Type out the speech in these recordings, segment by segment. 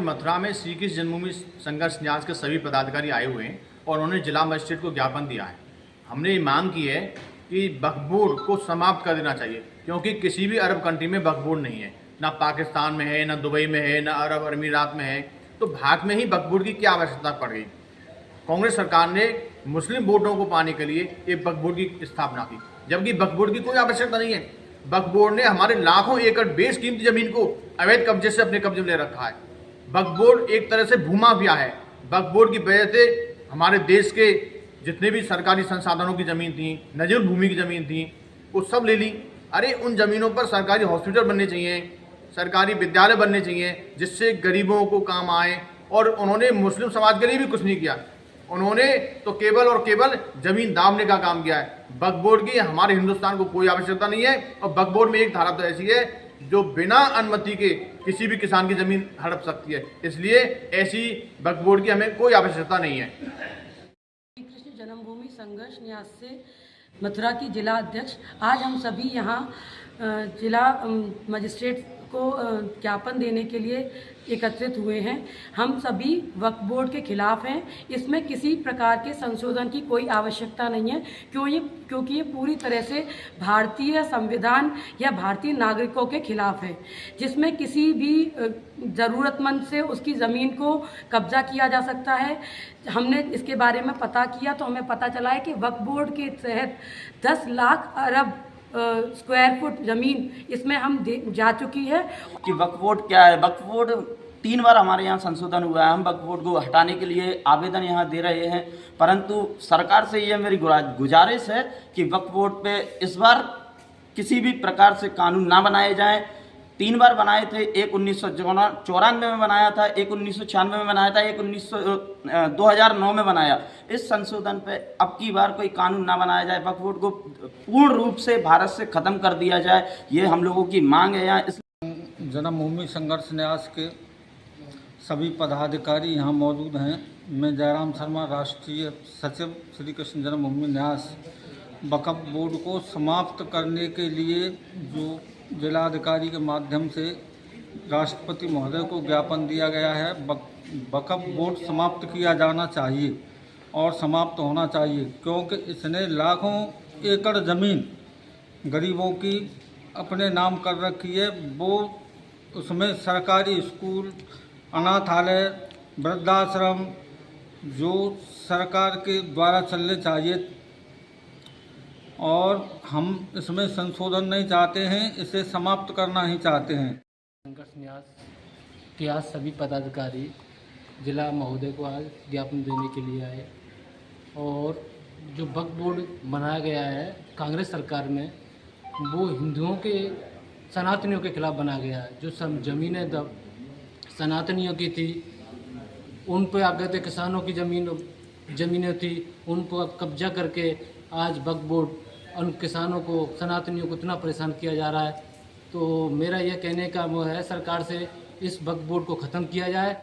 मथुरा में श्री कृष्ण जन्मभूमि संघर्ष न्यास के सभी पदाधिकारी आए हुए हैं और उन्होंने जिला मजिस्ट्रेट को ज्ञापन दिया है। हमने ये मांग की है कि वक्फ बोर्ड को समाप्त कर देना चाहिए, क्योंकि किसी भी अरब कंट्री में वक्फ बोर्ड नहीं है, ना पाकिस्तान में है, ना दुबई में है, ना अरब अमीरात में है। तो भारत में ही वक्फ बोर्ड की क्या आवश्यकता पड़ गई। कांग्रेस सरकार ने मुस्लिम वोटों को पाने के लिए एक वक्फ बोर्ड की स्थापना की, जबकि वक्फ बोर्ड की कोई आवश्यकता नहीं है। वक्फ बोर्ड ने हमारे लाखों एकड़ बेशकीमती जमीन को अवैध कब्जे से अपने कब्जे में ले रखा है। वक्फ बोर्ड एक तरह से भूमाफिया है। वक्फ बोर्ड की वजह से हमारे देश के जितने भी सरकारी संसाधनों की ज़मीन थी, नजूल भूमि की ज़मीन थी, वो सब ले ली। अरे उन ज़मीनों पर सरकारी हॉस्पिटल बनने चाहिए, सरकारी विद्यालय बनने चाहिए, जिससे गरीबों को काम आए। और उन्होंने मुस्लिम समाज के लिए भी कुछ नहीं किया। उन्होंने तो केवल और केवल ज़मीन दामने का काम किया है। वक्फ बोर्ड की हमारे हिंदुस्तान को कोई आवश्यकता नहीं है। और वक्फ बोर्ड में एक धारा तो ऐसी है जो बिना अनुमति के किसी भी किसान की ज़मीन हड़प सकती है। इसलिए ऐसी वक्फ बोर्ड की हमें कोई आवश्यकता नहीं है। श्री कृष्ण जन्मभूमि संघर्ष न्यास से मथुरा की जिला अध्यक्ष, आज हम सभी यहाँ जिला मजिस्ट्रेट को ज्ञापन देने के लिए एकत्रित हुए हैं। हम सभी वक्फ बोर्ड के खिलाफ हैं। इसमें किसी प्रकार के संशोधन की कोई आवश्यकता नहीं है, क्योंकि ये पूरी तरह से भारतीय संविधान या भारतीय नागरिकों के खिलाफ है, जिसमें किसी भी ज़रूरतमंद से उसकी ज़मीन को कब्जा किया जा सकता है। हमने इसके बारे में पता किया तो हमें पता चला है कि वक्फ बोर्ड के तहत 10 लाख अरब स्क्वायर फुट ज़मीन इसमें हम जा चुकी है। कि वक्फ बोर्ड क्या है। वक्फ बोर्ड 3 बार हमारे यहाँ संशोधन हुआ है। हम वक्फ बोर्ड को हटाने के लिए आवेदन यहाँ दे रहे हैं, परंतु सरकार से ये मेरी गुजारिश है कि वक्फ बोर्ड पे इस बार किसी भी प्रकार से कानून ना बनाए जाएं। 3 बार बनाए थे, एक 1994 में बनाया था, एक 1996 में बनाया था, एक 2009 में बनाया। इस संशोधन पे अब की बार कोई कानून ना बनाया जाए, वक्फ बोर्ड को पूर्ण रूप से भारत से ख़त्म कर दिया जाए, ये हम लोगों की मांग है। यहाँ जन्मभूमि संघर्ष न्यास के सभी पदाधिकारी यहाँ मौजूद हैं। मैं जयराम शर्मा, राष्ट्रीय सचिव श्री कृष्ण जन्मभूमि न्यास। वक्फ बोर्ड को समाप्त करने के लिए जो जिलाधिकारी के माध्यम से राष्ट्रपति महोदय को ज्ञापन दिया गया है, वक्फ बोर्ड समाप्त किया जाना चाहिए और समाप्त होना चाहिए, क्योंकि इसने लाखों एकड़ ज़मीन गरीबों की अपने नाम कर रखी है। वो उसमें सरकारी स्कूल, अनाथालय, वृद्धाश्रम जो सरकार के द्वारा चलने चाहिए, और हम इसमें संशोधन नहीं चाहते हैं, इसे समाप्त करना ही चाहते हैं। संघर्ष न्यास के आज सभी पदाधिकारी जिला महोदय को आज ज्ञापन देने के लिए आए। और जो वक्फ बोर्ड बनाया गया है कांग्रेस सरकार में, वो हिंदुओं के सनातनियों के खिलाफ बनाया गया है। जो सब ज़मीनें सनातनियों की थी, उन पर आगे थे किसानों की ज़मीनें थी, उनको अब कब्जा करके आज वक्फ बोर्ड उन किसानों को, सनातनियों को इतना परेशान किया जा रहा है। तो मेरा यह कहने का वो है सरकार से, इस वक्फ बोर्ड को ख़त्म किया जाए।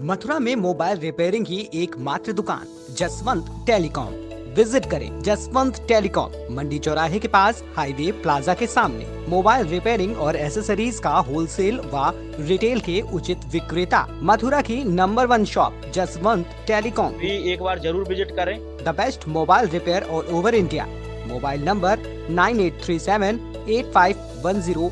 मथुरा में मोबाइल रिपेयरिंग की एकमात्र दुकान जसवंत टेलीकॉम। विजिट करें जसवंत टेलीकॉम, मंडी चौराहे के पास, हाईवे प्लाजा के सामने। मोबाइल रिपेयरिंग और एसेसरीज का होलसेल व रिटेल के उचित विक्रेता। मथुरा की नंबर 1 शॉप जसवंत टेलीकॉम भी एक बार जरूर विजिट करें। The best mobile repair all over India. Mobile number 9837851017।